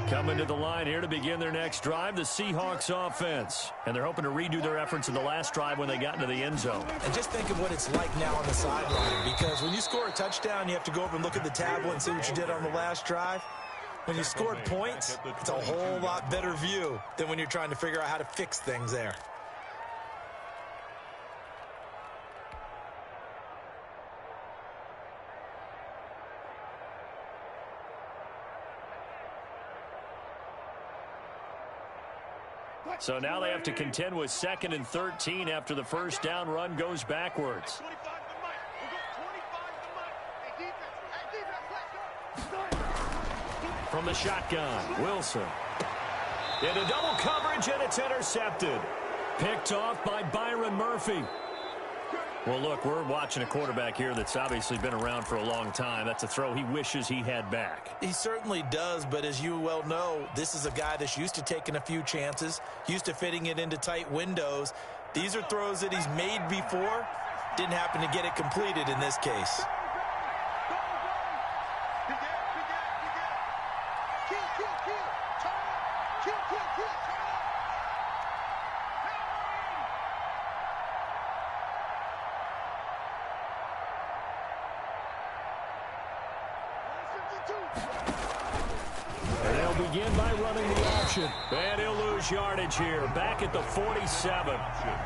Coming to the line here to begin their next drive, the Seahawks offense. And they're hoping to redo their efforts in the last drive when they got into the end zone. And just think of what it's like now on the sideline, because when you score a touchdown, you have to go over and look at the tablet and see what you did on the last drive. When you scored points, it's a whole lot better view than when you're trying to figure out how to fix things there. So now they have to contend with 2nd and 13 after the first down run goes backwards. From the shotgun, Wilson. Into double coverage, and it's intercepted. Picked off by Byron Murphy. Well, look, we're watching a quarterback here that's obviously been around for a long time. That's a throw he wishes he had back. He certainly does, but as you well know, this is a guy that's used to taking a few chances, used to fitting it into tight windows. These are throws that he's made before. Didn't happen to get it completed in this case. And they'll begin by running the option. And he'll lose yardage here. Back at the 47.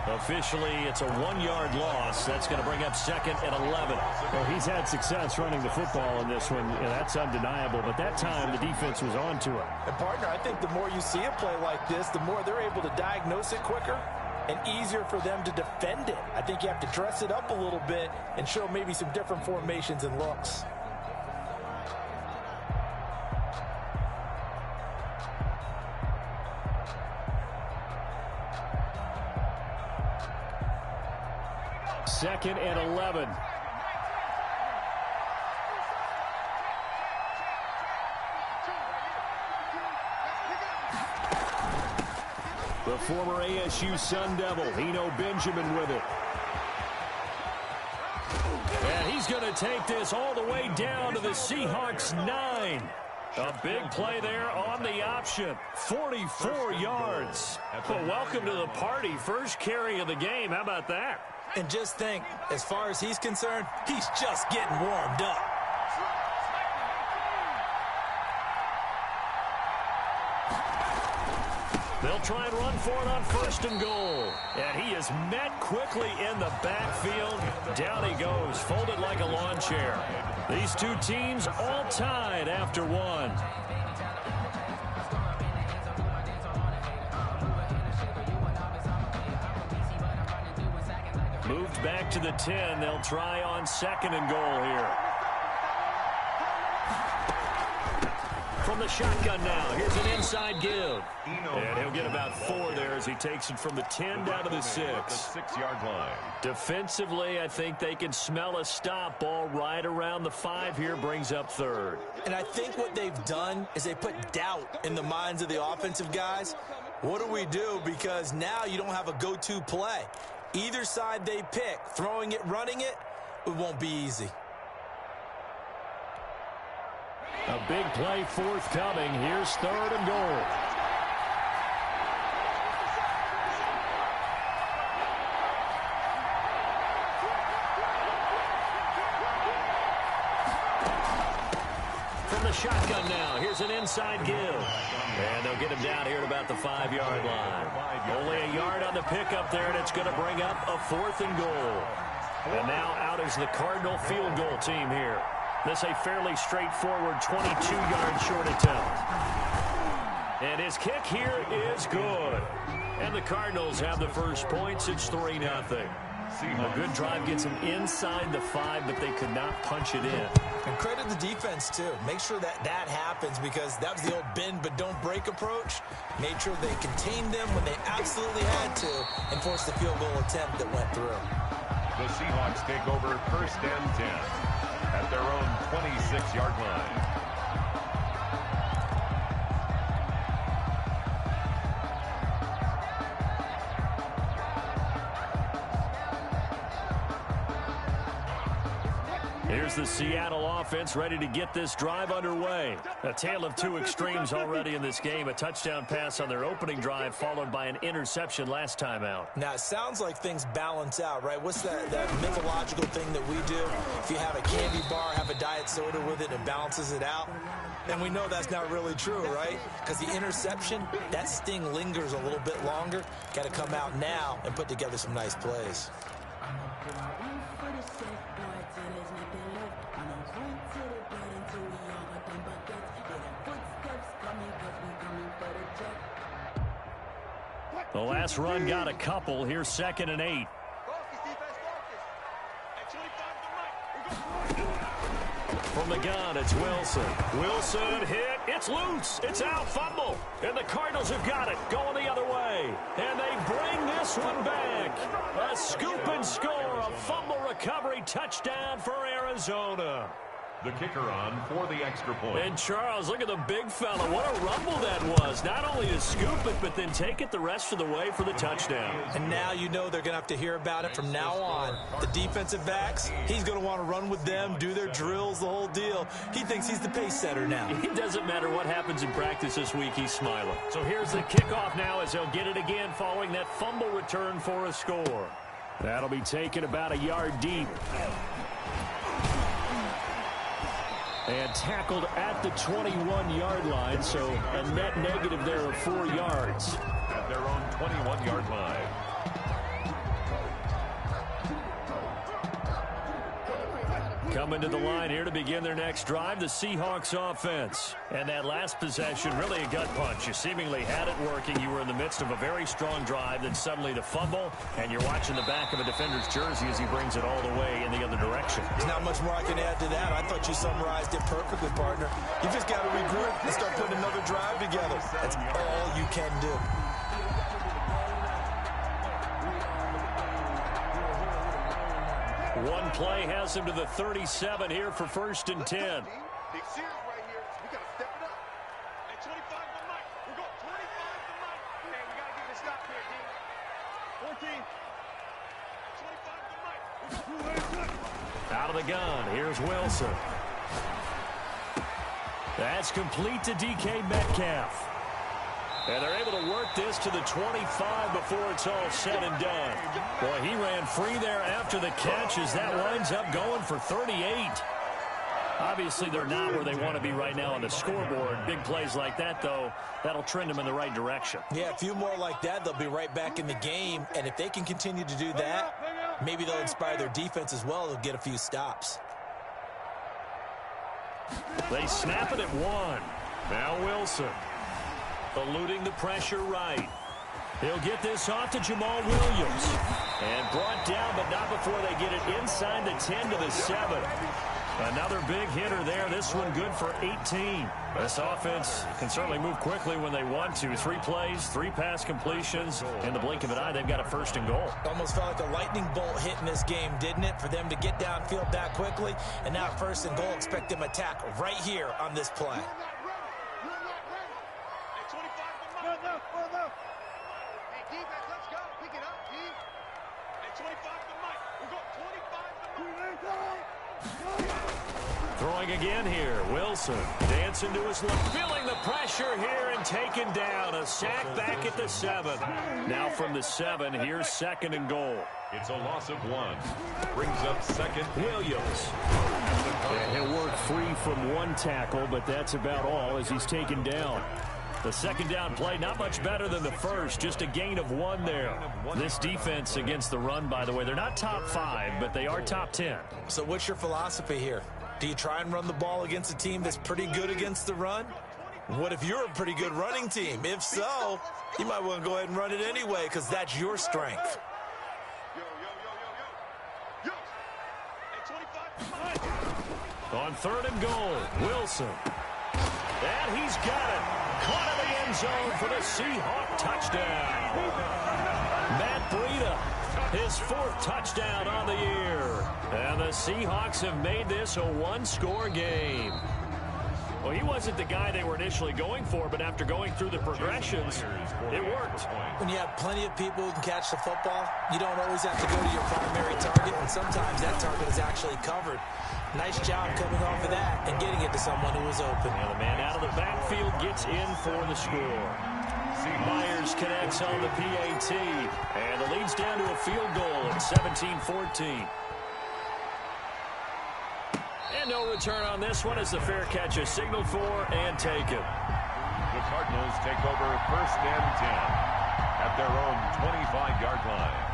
Officially, it's a 1-yard loss. That's going to bring up 2nd and 11. Well, he's had success running the football in this one. And that's undeniable. But that time, the defense was on to him. And, partner, I think the more you see a play like this, the more they're able to diagnose it quicker and easier for them to defend it. I think you have to dress it up a little bit and show maybe some different formations and looks. Second and 11. The former ASU Sun Devil, Eno Benjamin with it. And he's going to take this all the way down to the Seahawks 9. A big play there on the option. 44 yards. Well, welcome to the party. First carry of the game. How about that? And just think, as far as he's concerned, he's just getting warmed up. They'll try and run for it on 1st and goal. And he is met quickly in the backfield. Down he goes, folded like a lawn chair. These two teams all tied after one. Moved back to the 10. They'll try on 2nd and goal here. From the shotgun now. Here's an inside give. And he'll get about 4 there as he takes it from the 10 down to the 6. 6-yard line. Defensively, I think they can smell a stop. Ball right around the 5 here, brings up 3rd. And I think what they've done is they put doubt in the minds of the offensive guys. What do we do? Because now you don't have a go-to play. Either side they pick, throwing it, running it, it won't be easy. A big play forthcoming. Here's 3rd and goal. From the shotgun now. Here's an inside give. And they'll get him down here at about the 5-yard line. Only a yard on the pickup there, and it's going to bring up a 4th and goal. And now out is the Cardinal field goal team here. This a fairly straightforward 22-yard short attempt. And his kick here is good. And the Cardinals have the first points. It's 3-0. A good drive gets them inside the 5, but they could not punch it in. And credit the defense, too. Make sure that happens, because that was the old bend but don't break approach. Made sure they contained them when they absolutely had to and forced the field goal attempt that went through. The Seahawks take over 1st and 10 at their own 26-yard line. Here's the Seattle offense ready to get this drive underway. A tale of two extremes already in this game. A touchdown pass on their opening drive followed by an interception last time out. Now, it sounds like things balance out, right? What's that mythological thing that we do? If you have a candy bar, have a diet soda with it, it balances it out. And we know that's not really true, right? Because the interception, that sting lingers a little bit longer. Got to come out now and put together some nice plays. The last run got a couple. Here's 2nd and 8. From the gun, it's Wilson. Wilson hit. It's loose. It's out. Fumble. And the Cardinals have got it. Going the other way. And they bring this one back. A scoop and score. A fumble recovery touchdown for Arizona. The kicker on for the extra point. And Charles, look at the big fella. What a rumble that was. Not only to scoop it, but then take it the rest of the way for the touchdown. And now you know they're going to have to hear about it from now on. The defensive backs, he's going to want to run with them, do their drills, the whole deal. He thinks he's the pace setter now. It doesn't matter what happens in practice this week, he's smiling. So here's the kickoff now as they'll get it again following that fumble return for a score. That'll be taken about a yard deep. And tackled at the 21-yard line, so a net negative there of 4 yards. At their own 21-yard line. Coming to the line here to begin their next drive, the Seahawks offense. And that last possession, really a gut punch. You seemingly had it working. You were in the midst of a very strong drive, then suddenly the fumble, and you're watching the back of a defender's jersey as he brings it all the way in the other direction. There's not much more I can add to that. I thought you summarized it perfectly, partner. You just got to regroup and start putting another drive together. That's all you can do. One play has him to the 37 here for 1st and 10. Big series right here. We got to step it up. At 25 to Mike. We're going 25 to Mike. Man, we got to get this stop here, D. 14. 25 to Mike. Out of the gun. Here's Wilson. That's complete to DK Metcalf. And they're able to work this to the 25 before it's all said and done. Boy, he ran free there after the catch as that winds up going for 38. Obviously, they're not where they want to be right now on the scoreboard. Big plays like that, though, that'll trend them in the right direction. Yeah, a few more like that, they'll be right back in the game. And if they can continue to do that, maybe they'll inspire their defense as well. They'll get a few stops. They snap it at 1. Now Wilson. Eluding the pressure right. He'll get this off to Jamal Williams. And brought down, but not before they get it inside the 10 to the 7. Another big hitter there. This one good for 18. This offense can certainly move quickly when they want to. 3 plays, 3 pass completions. In the blink of an eye, they've got a 1st and goal. Almost felt like a lightning bolt hit in this game, didn't it? For them to get downfield that quickly. And now 1st and goal, expect them to attack right here on this play. Throwing again here, Wilson dancing to his left, feeling the pressure here and taken down. A sack back at the 7. Now from the 7, here's 2nd and goal. It's a loss of 1. Brings up 2nd. Williams. And he'll work free from 1 tackle, but that's about all as he's taken down. The 2nd down play, not much better than the 1st, just a gain of 1 there. This defense against the run, by the way, they're not top 5, but they are top 10. So what's your philosophy here? Do you try and run the ball against a team that's pretty good against the run? What if you're a pretty good running team? If so, you might want to go ahead and run it anyway because that's your strength. On 3rd and goal, Wilson. And he's got it. Caught in the end zone for the Seahawk touchdown. Matt Breida, his 4th touchdown on the year. And the Seahawks have made this a one-score game. Well, he wasn't the guy they were initially going for, but after going through the progressions, it worked. When you have plenty of people who can catch the football, you don't always have to go to your primary target, and sometimes that target is actually covered. Nice job coming off of that and getting it to someone who was open. And the man out of the backfield gets in for the score. Myers connects on the PAT, and the lead's down to a field goal at 17-14. And no return on this one as the fair catch is signaled for and taken. The Cardinals take over 1st and 10 at their own 25-yard line.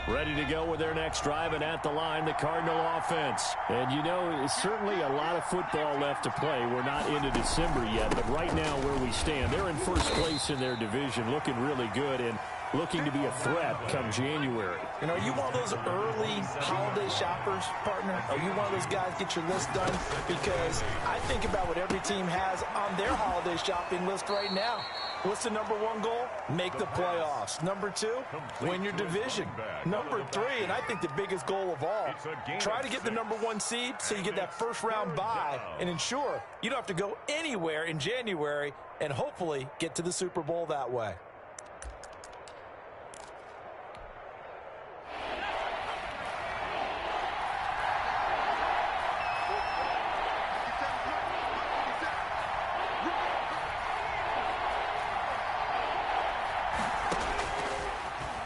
Ready to go with their next drive, and at the line, the Cardinal offense. And you know, certainly a lot of football left to play. We're not into December yet, but right now where we stand, they're in 1st place in their division, looking really good and looking to be a threat come January. And are you one of those early holiday shoppers, partner? Are you one of those guys get your list done? Because I think about what every team has on their holiday shopping list right now. What's the #1 goal? Make the playoffs. #2, win your division. #3, and I think the biggest goal of all, try to get the #1 seed so you get that 1st-round bye and ensure you don't have to go anywhere in January and hopefully get to the Super Bowl that way.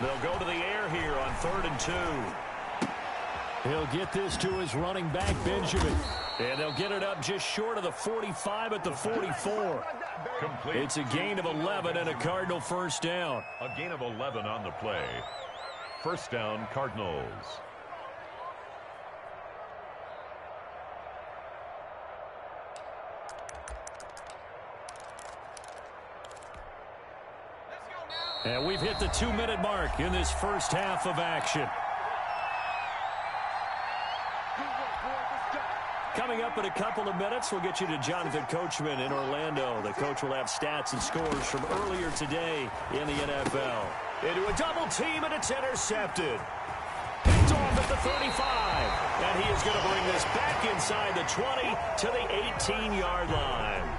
They'll go to the air here on 3rd and 2. He'll get this to his running back, Benjamin. And they'll get it up just short of the 45 at the 44. Complete. It's a gain of 11 and a Cardinal 1st down. A gain of 11 on the play. 1st down, Cardinals. And we've hit the 2-minute mark in this 1st half of action. Coming up in a couple of minutes, we'll get you to Jonathan Coachman in Orlando. The coach will have stats and scores from earlier today in the NFL. Into a double team, and it's intercepted. Picked off at the 35. And he is going to bring this back inside the 20 to the 18-yard line.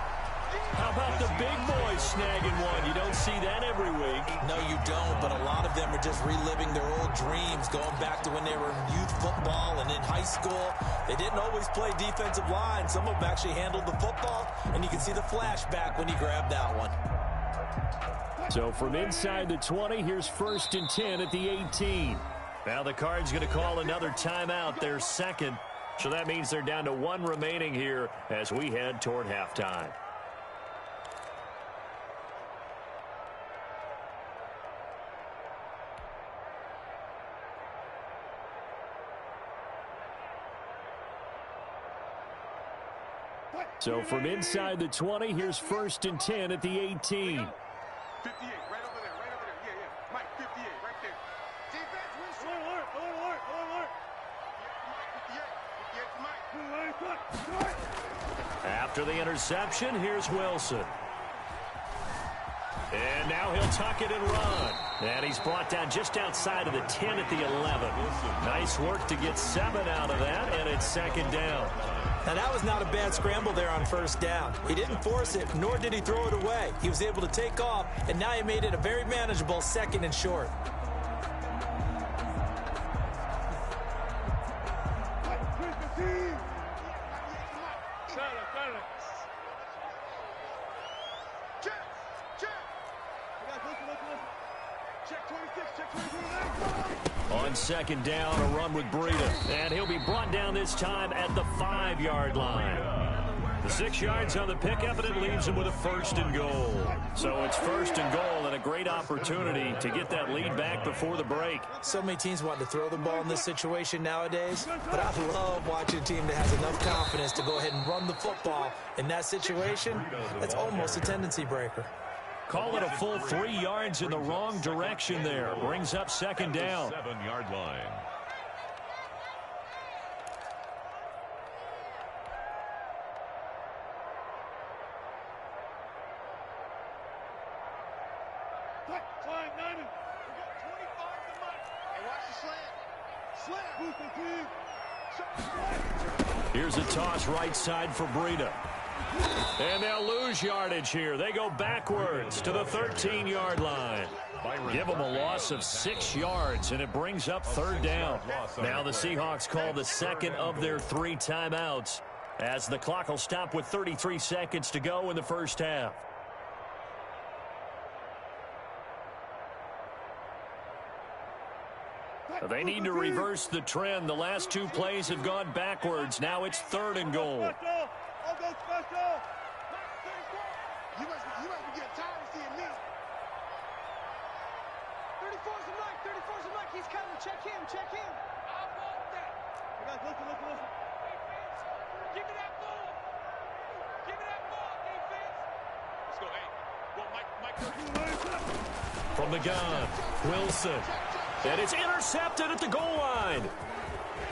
How about the big boys snagging one? You don't see that every week. No, you don't, but a lot of them are just reliving their old dreams, going back to when they were in youth football and in high school. They didn't always play defensive line. Some of them actually handled the football, and you can see the flashback when he grabbed that one. So from inside the 20, here's 1st and 10 at the 18. Now the Cards going to call another timeout, their 2nd. So that means they're down to 1 remaining here as we head toward halftime. So from inside the 20, here's 1st and 10 at the 18. 58, right over there, right over there. Yeah. Mike, 58, right there. Defense, win. Alert. 58 to Mike. After the interception, here's Wilson. And now he'll tuck it and run. And he's brought down just outside of the 10 at the 11. Nice work to get 7 out of that, and it's 2nd down. Now, that was not a bad scramble there on 1st down. He didn't force it, nor did he throw it away. He was able to take off, and now he made it a very manageable 2nd and short. On 2nd down, a run with Breida. And he'll be brought down this time at the 5-yard line. The 6 yards on the pickup, and it leaves them with a 1st and goal. So it's 1st and goal and a great opportunity to get that lead back before the break. So many teams want to throw the ball in this situation nowadays, but I love watching a team that has enough confidence to go ahead and run the football. In that situation, that's almost a tendency breaker. Call it a full 3 yards in the wrong direction there. Brings up 2nd down. 7-yard line. Climb, Nine. We got 25 to Mike. Hey, watch the slant. Slant. Here's a toss right side for Breida. And they'll lose yardage here. They go backwards to the 13-yard line. Give them a loss of 6 yards, and it brings up 3rd down. Now the Seahawks call the 2nd of their 3 timeouts as the clock will stop with 33 seconds to go in the 1st half. They need to reverse the trend. The last 2 plays have gone backwards. Now it's 3rd and goal. You must be getting tired of seeing me. 34's a Mike. 34's a Mike. He's coming. Check him. I want that. Listen. Give me that ball. Defense. Let's go. Hey. Well, Mike. From the gun, Wilson. And it's intercepted at the goal line.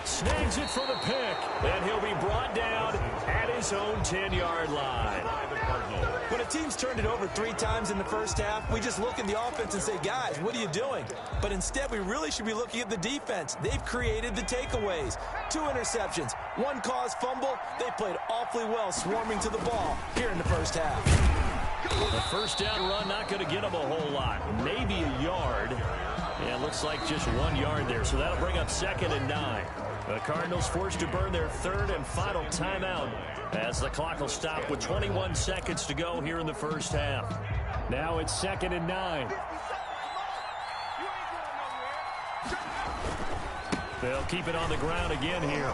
Snags it for the pick. And he'll be brought down at his own 10-yard line. When a team's turned it over 3 times in the 1st half, we just look at the offense and say, guys, what are you doing? But instead, we really should be looking at the defense. They've created the takeaways. 2 interceptions, 1 caused fumble. They played awfully well swarming to the ball here in the 1st half. The 1st down run not going to get them a whole lot. Maybe a yard. And looks like just 1 yard there. So that'll bring up 2nd and 9. The Cardinals forced to burn their 3rd and final timeout as the clock will stop with 21 seconds to go here in the 1st half. Now it's 2nd and 9. They'll keep it on the ground again here.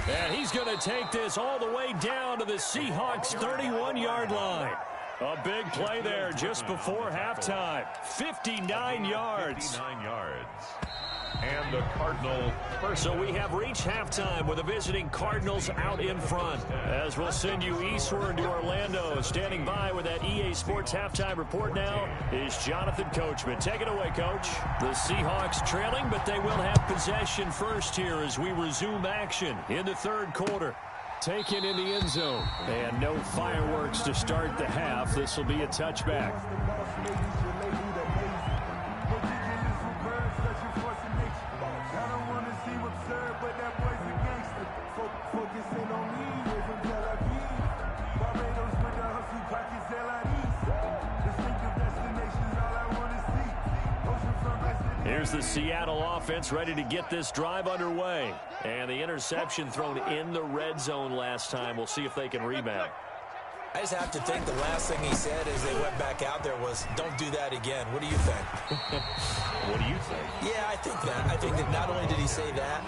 And he's going to take this all the way down to the Seahawks' 31-yard line. A big play there just before halftime. 59 yards. 59 yards. And the Cardinal first. So we have reached halftime with the visiting Cardinals out in front. As we'll send you eastward to Orlando. Standing by with that EA Sports halftime report now is Jonathan Coachman. Take it away, Coach. The Seahawks trailing, but they will have possession first here as we resume action in the 3rd quarter. Taken in the end zone. And no fireworks to start the half. This will be a touchback. Here's the Seattle offense ready to get this drive underway. And the interception thrown in the red zone last time. We'll see if they can rebound. I just have to think the last thing he said as they went back out there was, don't do that again. What do you think? What do you think? Yeah, I think that. I think that not only did he say that,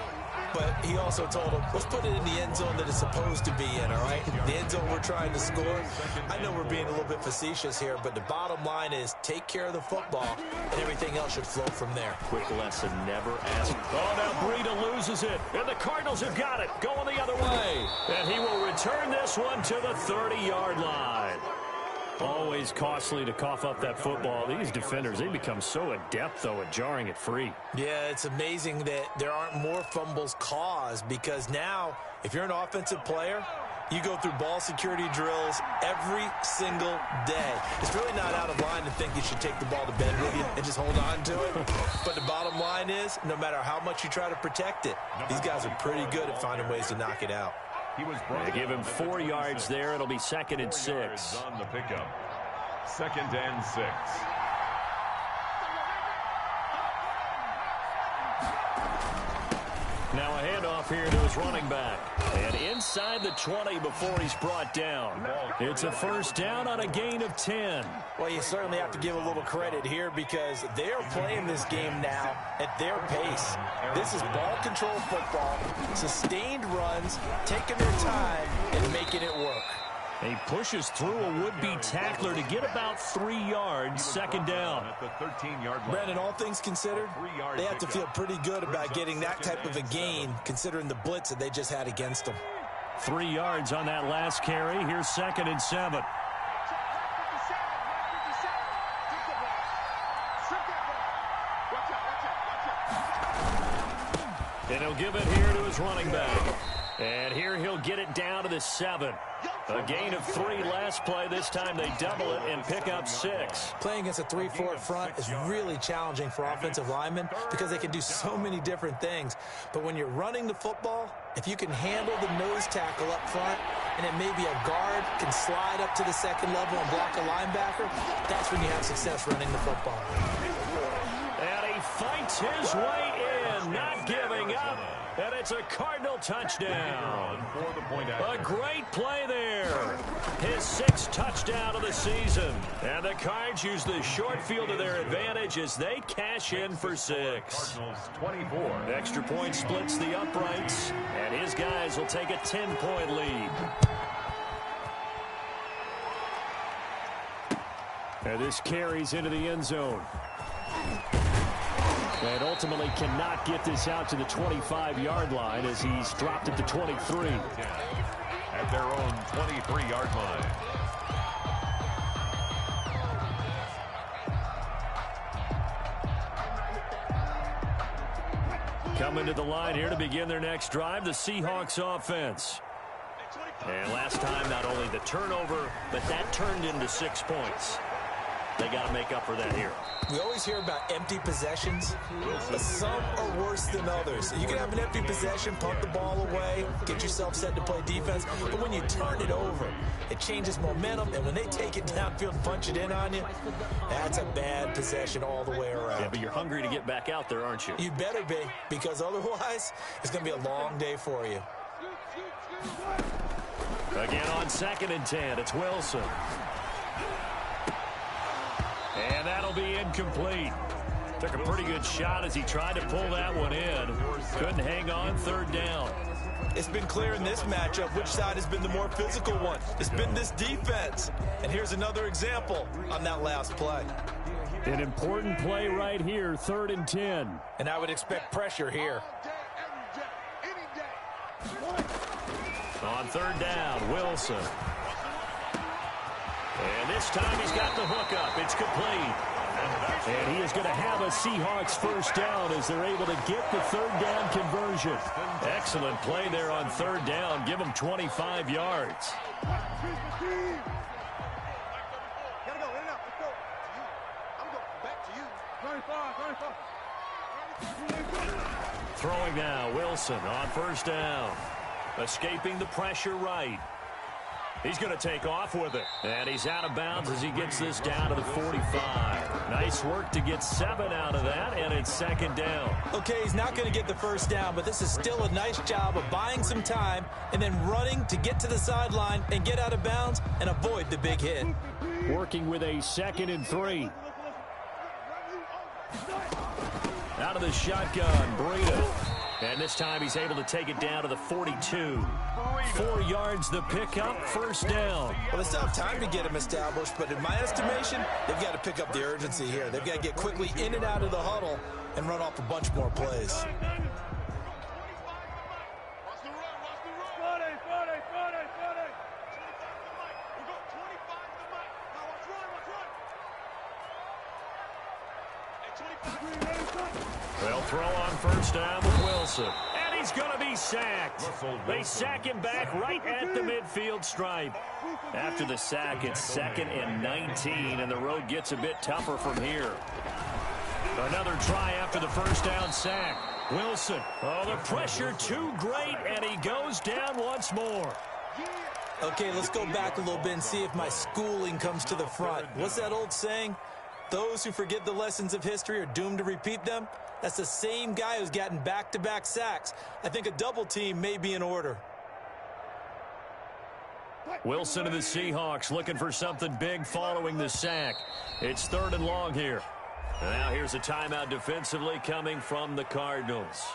but he also told him, let's put it in the end zone that it's supposed to be in, all right? The end zone we're trying to score. I know we're being a little bit facetious here, but the bottom line is take care of the football, and everything else should flow from there. Quick lesson, never ask. Oh, now Breida loses it, and the Cardinals have got it, going the other way. And he will return this one to the 30-yard line. Always costly to cough up that football. These defenders, they become so adept, though, at jarring it free. Yeah, it's amazing that there aren't more fumbles caused because now, if you're an offensive player, you go through ball security drills every single day. It's really not out of line to think you should take the ball to bed with you and just hold on to it. But the bottom line is, no matter how much you try to protect it, these guys are pretty good at finding ways to knock it out. They give him 4 yards there. It'll be 2nd and 6. On the pickup. 2nd and 6. Now a handoff here to his running back. And inside the 20 before he's brought down. It's a first down on a gain of 10. Well, you certainly have to give a little credit here because they're playing this game now at their pace. This is ball control football, sustained runs, taking their time, and making it work. He pushes through a would-be tackler to get about 3 yards, second down. At the 13-yard line. Brandon, all things considered, they have to feel pretty good about getting that type of a gain, considering the blitz that they just had against them. 3 yards on that last carry. Here's 2nd and 7. And he'll give it here to his running back. And here he'll get it down to the 7. A gain of 3 last play. This time they double it and pick up 6. Playing against a 3-4 front is really challenging for offensive linemen because they can do so many different things. But when you're running the football, if you can handle the nose tackle up front and then maybe a guard can slide up to the 2nd level and block a linebacker, that's when you have success running the football. And he fights his way in, not giving up. And it's a Cardinal touchdown. A great play there. His 6th touchdown of the season. And the Cards use the short field to their advantage as they cash in for 6. Cardinals 24. Extra point splits the uprights. And his guys will take a 10-point lead. And this carries into the end zone. And ultimately cannot get this out to the 25-yard line as he's dropped it to 23. At their own 23-yard line. Coming to the line here to begin their next drive, the Seahawks offense. And last time, not only the turnover, but that turned into 6 points. They got to make up for that here. We always hear about empty possessions, but some are worse than others. You can have an empty possession, pump the ball away, get yourself set to play defense, but when you turn it over, it changes momentum, and when they take it downfield and punch it in on you, that's a bad possession all the way around. Yeah, but you're hungry to get back out there, aren't you? You better be, because otherwise, it's going to be a long day for you. Again on 2nd and 10, it's Wilson. And that'll be incomplete. Took a pretty good shot as he tried to pull that one in. Couldn't hang on, 3rd down. It's been clear in this matchup which side has been the more physical one. It's been this defense. And here's another example on that last play. An important play right here, 3rd and 10. And I would expect pressure here. On 3rd down, Wilson. And this time he's got the hook up. It's complete. And he is going to have a Seahawks first down as they're able to get the 3rd down conversion. Excellent play there on 3rd down. Give him 25 yards. Throwing now, Wilson on 1st down. Escaping the pressure right. He's going to take off with it. And he's out of bounds as he gets this down to the 45. Nice work to get 7 out of that, and it's 2nd down. Okay, he's not going to get the first down, but this is still a nice job of buying some time and then running to get to the sideline and get out of bounds and avoid the big hit. Working with a 2nd and 3. Out of the shotgun, Breida. And this time he's able to take it down to the 42. 4 yards the pickup, first down. Well, they still have time to get him established, but in my estimation, they've got to pick up the urgency here. They've got to get quickly in and out of the huddle and run off a bunch more plays. They'll throw on first down with Wilson. And he's going to be sacked. They sack him back right at the midfield stripe. After the sack, it's 2nd and 19, and the road gets a bit tougher from here. Another try after the first down sack. Wilson. Oh, the pressure too great, and he goes down once more. Okay, let's go back a little bit and see if my schooling comes to the front. What's that old saying? those who forget the lessons of history are doomed to repeat them. That's the same guy who's gotten back-to-back sacks. I think a double team may be in order. Wilson of the Seahawks looking for something big following the sack. It's 3rd and long here. And now here's a timeout defensively coming from the Cardinals.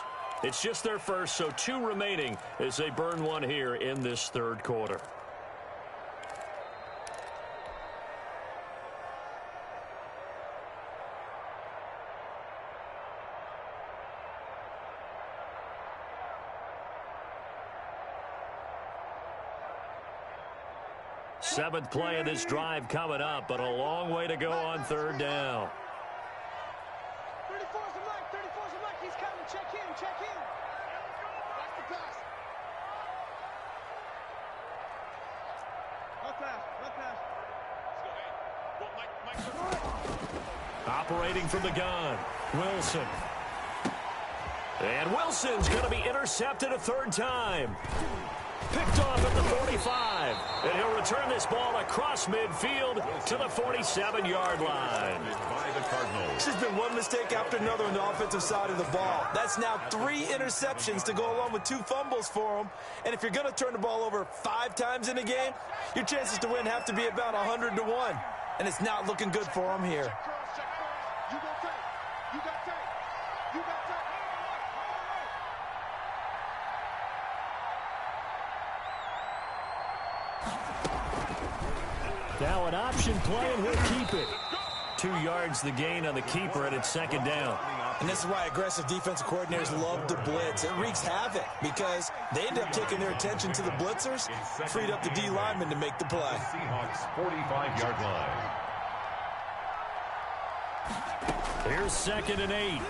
It's just their first, so 2 remaining as they burn one here in this 3rd quarter. Seventh play of this drive coming up, but a long way to go on 3rd down. 34's a Mike, 34's a Mike. He's coming. Check in, check in. Watch the pass. Run pass, run pass. Let's go, hey. Well, Mike. Operating from the gun, Wilson. And Wilson's going to be intercepted a 3rd time. Picked off at the 45. And he'll return this ball across midfield to the 47-yard line. By the Cardinals. This has been one mistake after another on the offensive side of the ball. That's now 3 interceptions to go along with 2 fumbles for him. And if you're going to turn the ball over 5 times in a game, your chances to win have to be about 100-1. And it's not looking good for him here. Check cross. You go take. You got take. You got take. Now an option play, and we'll keep it. 2 yards the gain on the keeper, and it's 2nd down. And this is why aggressive defensive coordinators love to blitz. It wreaks havoc because they end up taking their attention to the blitzers, freed up the D lineman to make the play. Seahawks 45-yard line. Here's 2nd and 8.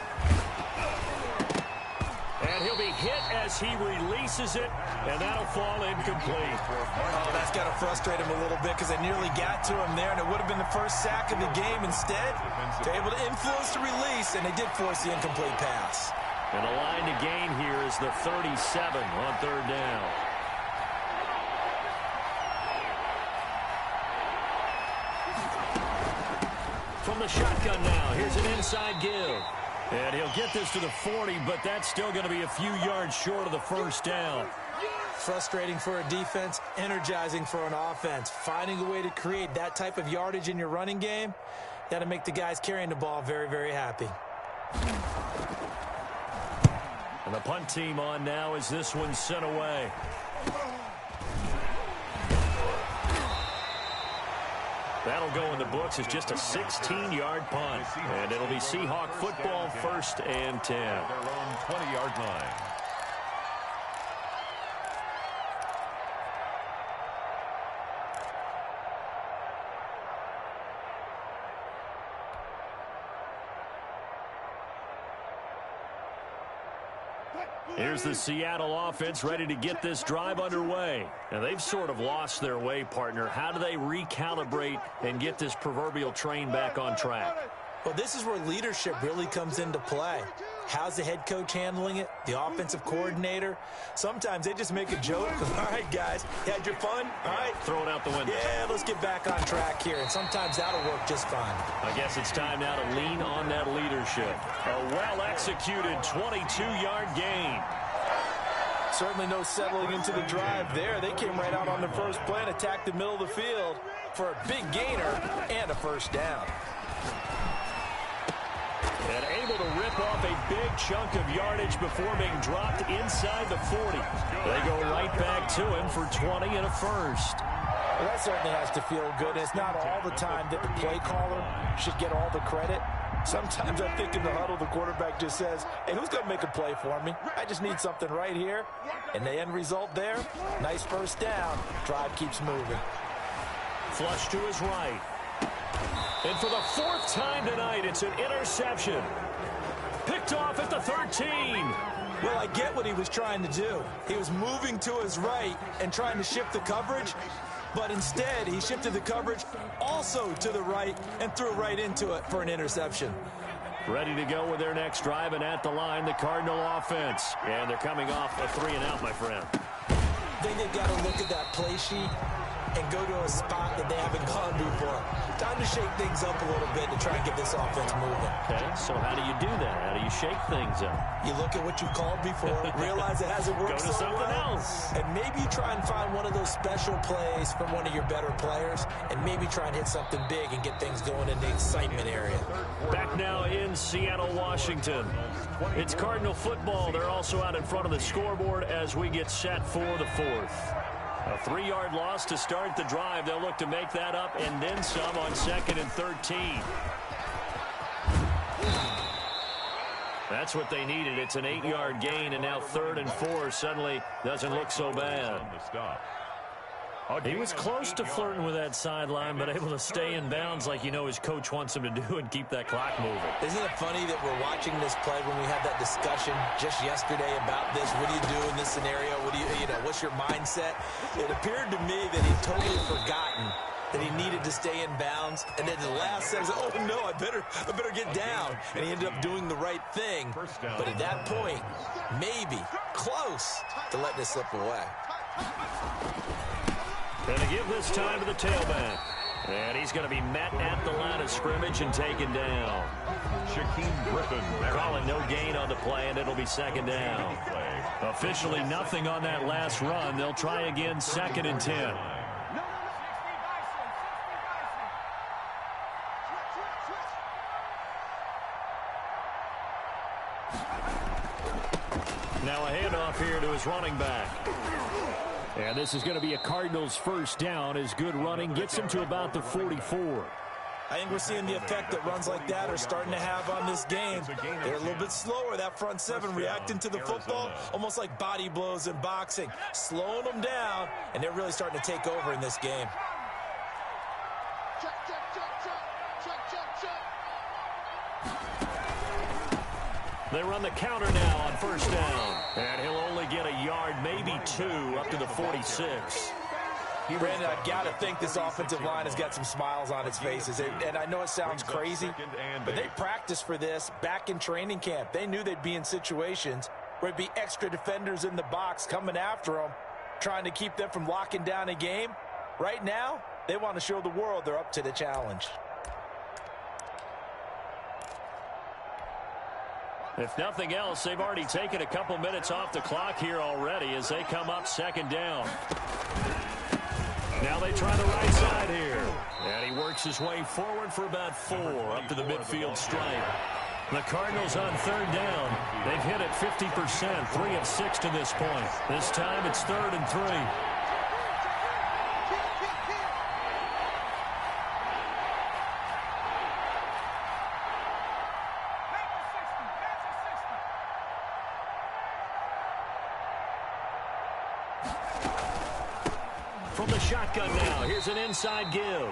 And he'll be hit as he releases it, and that'll fall incomplete. Oh, that's got to frustrate him a little bit because they nearly got to him there, and it would have been the first sack of the game. Instead, they're able to influence the release, and they did force the incomplete pass. And the line to gain here is the 37 on 3rd down. From the shotgun now, here's an inside give. And he'll get this to the 40, but that's still going to be a few yards short of the 1st down. Frustrating for a defense, energizing for an offense. Finding a way to create that type of yardage in your running game, that'll make the guys carrying the ball very, very happy. And the punt team on now as this one's sent away. That'll go in the books as just a 16-yard punt. And it'll be Seahawk football, 1st and 10. Their own 20-yard line. Here's the Seattle offense ready to get this drive underway. And they've sort of lost their way, partner. How do they recalibrate and get this proverbial train back on track? Well, this is where leadership really comes into play. How's the head coach handling it? The offensive coordinator? Sometimes they just make a joke. All right, guys, you had your fun? All right. Throw it out the window. Yeah, let's get back on track here. And sometimes that'll work just fine. I guess it's time now to lean on that leadership. A well-executed 22-yard gain. Certainly no settling into the drive there. They came right out on the first play and attacked the middle of the field for a big gainer and a 1st down. And able to rip off a big chunk of yardage before being dropped inside the 40. They go right back to him for 20 and a 1st. Well, that certainly has to feel good. It's not all the time that the play caller should get all the credit. Sometimes I think in the huddle, the quarterback just says, hey, who's going to make a play for me? I just need something right here. And the end result there, nice 1st down. Drive keeps moving. Flush to his right. And for the 4th time tonight, it's an interception. Picked off at the 13. Well, I get what he was trying to do. He was moving to his right and trying to shift the coverage, but instead he shifted the coverage also to the right and threw right into it for an interception. Ready to go with their next drive, and at the line, the Cardinal offense. And they're coming off a 3-and-out, my friend. I think they've got to look at that play sheet and go to a spot that they haven't gone before. Time to shake things up a little bit to try and get this offense moving. Okay, so how do you do that? How do you shake things up? You look at what you've called before, realize it hasn't worked Go to something else. and maybe you try and find one of those special plays from one of your better players, and maybe try and hit something big and get things going in the excitement area. Back now in Seattle, Washington. It's Cardinal football. They're also out in front of the scoreboard as we get set for the fourth. A 3-yard loss to start the drive. They'll look to make that up and then some on 2nd and 13. That's what they needed. It's an 8-yard gain, and now 3rd and 4 suddenly doesn't look so bad. He was close to flirting with that sideline, but able to stay in bounds like you know his coach wants him to do and keep that clock moving. Isn't it funny that we're watching this play when we had that discussion just yesterday about this? What do you do in this scenario? What do you know, what's your mindset? It appeared to me that he'd totally forgotten that he needed to stay in bounds, and then the last second, oh no, I better get down, and he ended up doing the right thing. But at that point, maybe close to letting it slip away. Going to give this time to the tailback. And he's going to be met at the line of scrimmage and taken down. Shaquem Griffin. Calling no gain on the play, and it'll be 2nd down. Officially nothing on that last run. They'll try again 2nd and 10. Now a handoff here to his running back. And this is going to be a Cardinals first down as good running gets him to about the 44. I think we're seeing the effect that runs like that are starting to have on this game. They're a little bit slower, that front seven, reacting to the football, almost like body blows in boxing, slowing them down, and they're really starting to take over in this game. They run the counter now on first down. And he'll only get a yard, maybe 2, up to the 46. Brandon, I've got to think this offensive line has got some smiles on its faces. And I know it sounds crazy, but they practiced for this back in training camp. They knew they'd be in situations where it'd be extra defenders in the box coming after them, trying to keep them from locking down a game. Right now, they want to show the world they're up to the challenge. If nothing else, they've already taken a couple minutes off the clock here already as they come up 2nd down. Now they try the right side here. And he works his way forward for about 4 up to the midfield stripe. The Cardinals on 3rd down. They've hit it 50%, 3 of 6 to this point. This time it's 3rd and 3. From the shotgun now, here's an inside give.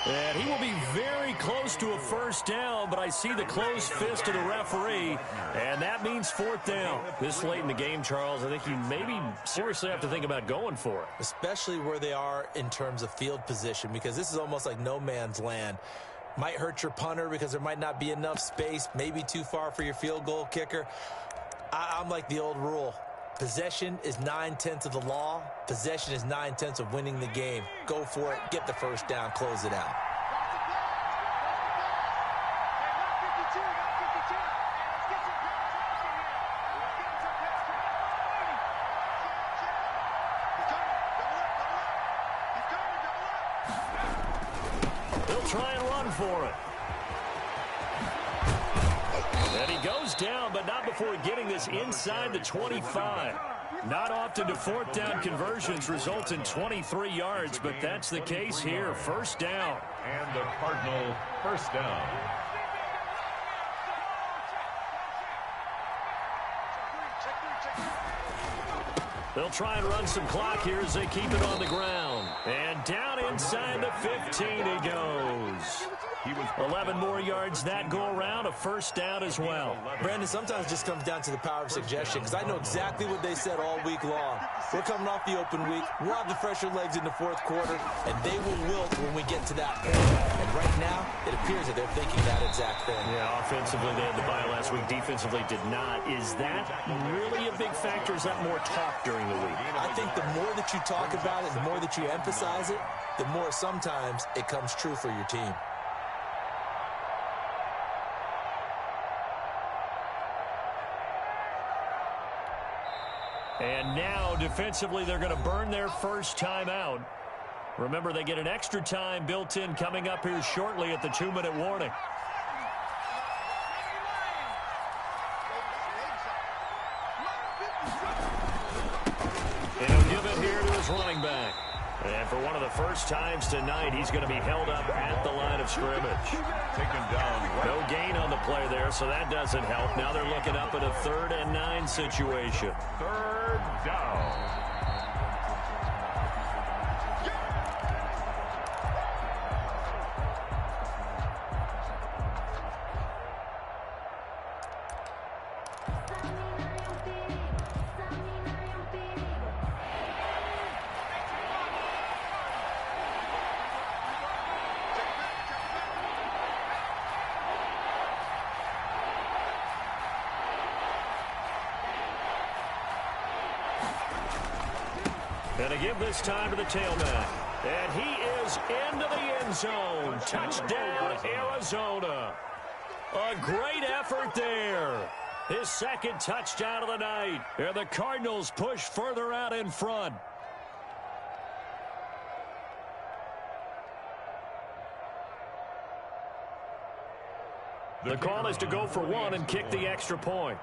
And he will be very close to a first down, but I see the closed fist of the referee, and that means 4th down. This late in the game, Charles, I think you maybe seriously have to think about going for it. Especially where they are in terms of field position, because this is almost like no man's land. Might hurt your punter because there might not be enough space, maybe too far for your field goal kicker. I'm like the old rule. Possession is 9/10 of the law. Possession is 9/10 of winning the game. Go for it. Get the first down. Close it out. They'll try and run for it. And he goes down, but not before getting this inside the 25. Not often do 4th down conversions result in 23 yards, but that's the case here. First down. And the Cardinal first down. They'll try and run some clock here as they keep it on the ground. And down inside the 15 he goes. 11 more yards that go around, a first down as well. Brandon, sometimes it just comes down to the power of suggestion, because I know exactly what they said all week long. We're coming off the open week. We'll have the fresher legs in the 4th quarter, and they will wilt when we get to that point. And right now, it appears that they're thinking that exact thing. Yeah, offensively, they had the bye last week. Defensively, did not. Is that really a big factor? Is that more talk during the week? I think the more that you talk about it, the more that you emphasize it, the more sometimes it comes true for your team. And now, defensively, they're going to burn their first timeout. Remember, they get an extra time built in coming up here shortly at the 2-minute warning. And he'll give it here to his running back. And for one of the first times tonight, he's going to be held up at the line of scrimmage. Taken down. No gain on the play there, so that doesn't help. Now they're looking up at a 3rd and 9 situation. 3rd down. And to give this time to the tailback. And he is into the end zone. Touchdown, Arizona. A great effort there. His 2nd touchdown of the night. And the Cardinals push further out in front. The call is to go for 1 and kick the extra point.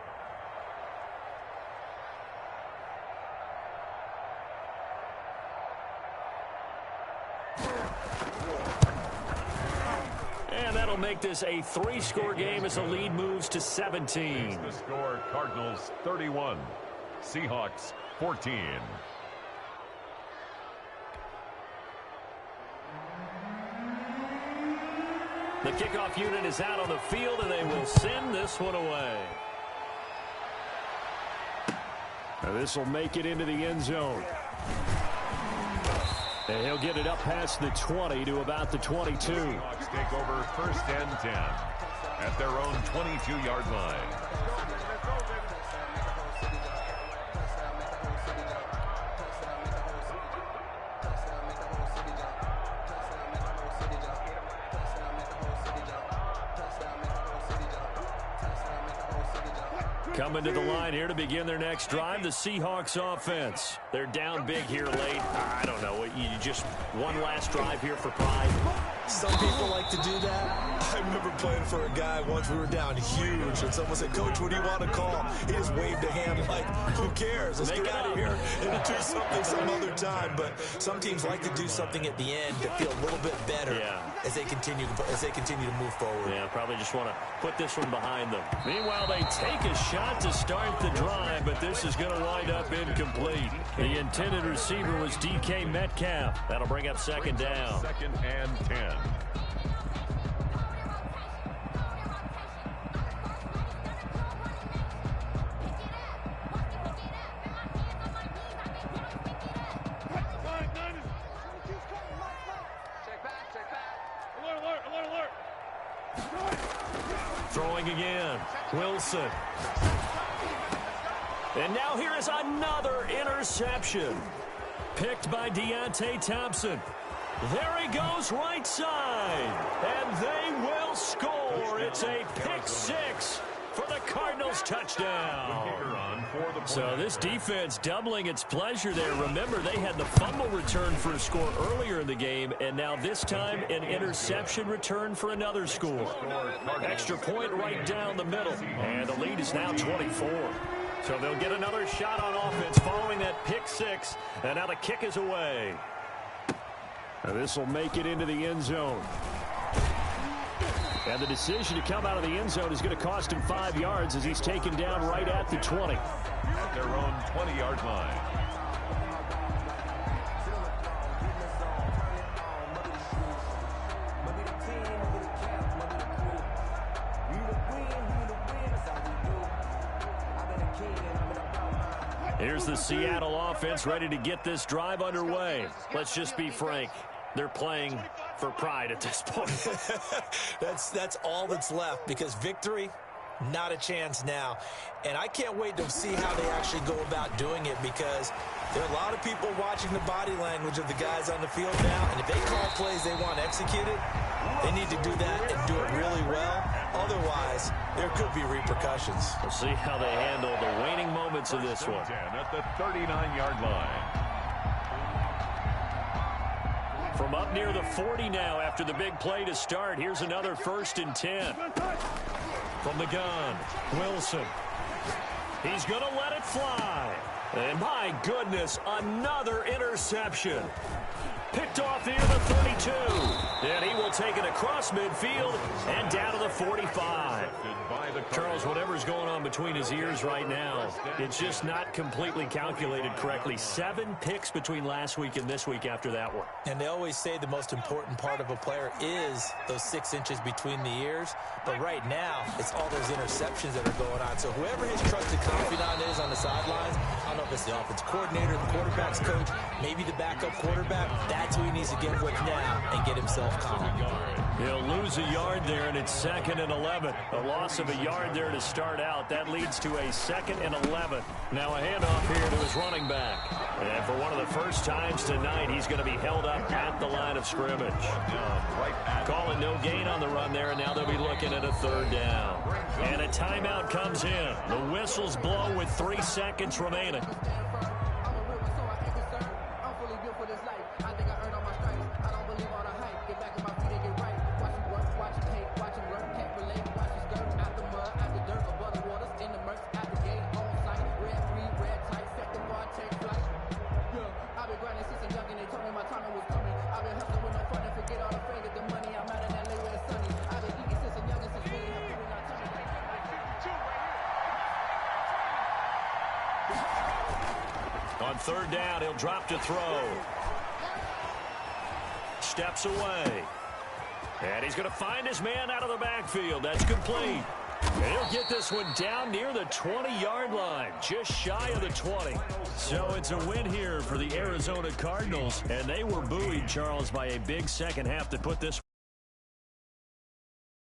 Make this a 3-score game as the lead moves to 17. The score, Cardinals 31, Seahawks 14. The kickoff unit is out on the field, and they will send this one away. Now this will make it into the end zone. And he'll get it up past the 20 to about the 22. Seahawks take over 1st and 10 at their own 22-yard line. Coming to the line here to begin their next drive, the Seahawks offense. They're down big here late. I don't know. You just one last drive here for pride. Some people like to do that. I remember playing for a guy once. We were down huge, and someone said, "Coach, what do you want to call?" He just waved a hand like, "Who cares? Let's get out of here and do something some other time." But some teams like to do something at the end to feel a little bit better as they continue to move forward. Yeah, probably just want to put this one behind them. Meanwhile, they take a shot to start the drive, but this is going to wind up incomplete. The intended receiver was DK Metcalf. That'll bring up 2nd down. 2nd and 10. Throwing again. Wilson. And now here is another interception. Picked by Deontay Thompson. There he goes right side. And they will score. It's a pick 6 for the Cardinals touchdown. So this defense doubling its pleasure there. Remember, they had the fumble return for a score earlier in the game, and now this time an interception return for another score. Extra point right down the middle, and the lead is now 24. So they'll get another shot on offense following that pick 6, and now the kick is away. This will make it into the end zone. And the decision to come out of the end zone is going to cost him 5 yards as he's taken down right at the 20. At their own 20-yard line. Here's the Seattle offense ready to get this drive underway. Let's just be frank. They're playing for pride at this point. That's all that's left, because victory Not a chance now. And I can't wait to see how they actually go about doing it, because there are a lot of people watching the body language of the guys on the field now, and if they call plays they want executed, they need to do that and do it really well. Otherwise, there could be repercussions. We'll see how they handle the waning moments of this one. At the 39-yard line. From up near the 40 now after the big play to start. Here's another 1st and 10. From the gun, Wilson. He's going to let it fly. And my goodness, another interception. Picked off near the 32. And he will take it across midfield and down to the 45. Charles, whatever's going on between his ears right now, it's just not completely calculated correctly. 7 picks between last week and this week after that one. And they always say the most important part of a player is those 6 inches between the ears. But right now, it's all those interceptions that are going on. So whoever his trusted confidant is on the sidelines, I don't know if it's the offense coordinator, the quarterback's coach, maybe the backup quarterback, that's who he needs to get with now and get himself calm. He'll lose a yard there, and it's 2nd and 11. A loss of a yard there to start out. That leads to a 2nd and 11. Now a handoff here to his running back. And for one of the first times tonight, he's going to be held up at the line of scrimmage. Calling no gain on the run there, and now they'll be looking at a 3rd down. And a timeout comes in. The whistles blow with 3 seconds remaining. On 3rd down, he'll drop to throw. Steps away. And he's going to find his man out of the backfield. That's complete. And he'll get this one down near the 20-yard line, just shy of the 20. So it's a win here for the Arizona Cardinals. And they were buoyed, Charles, by a big second half that put this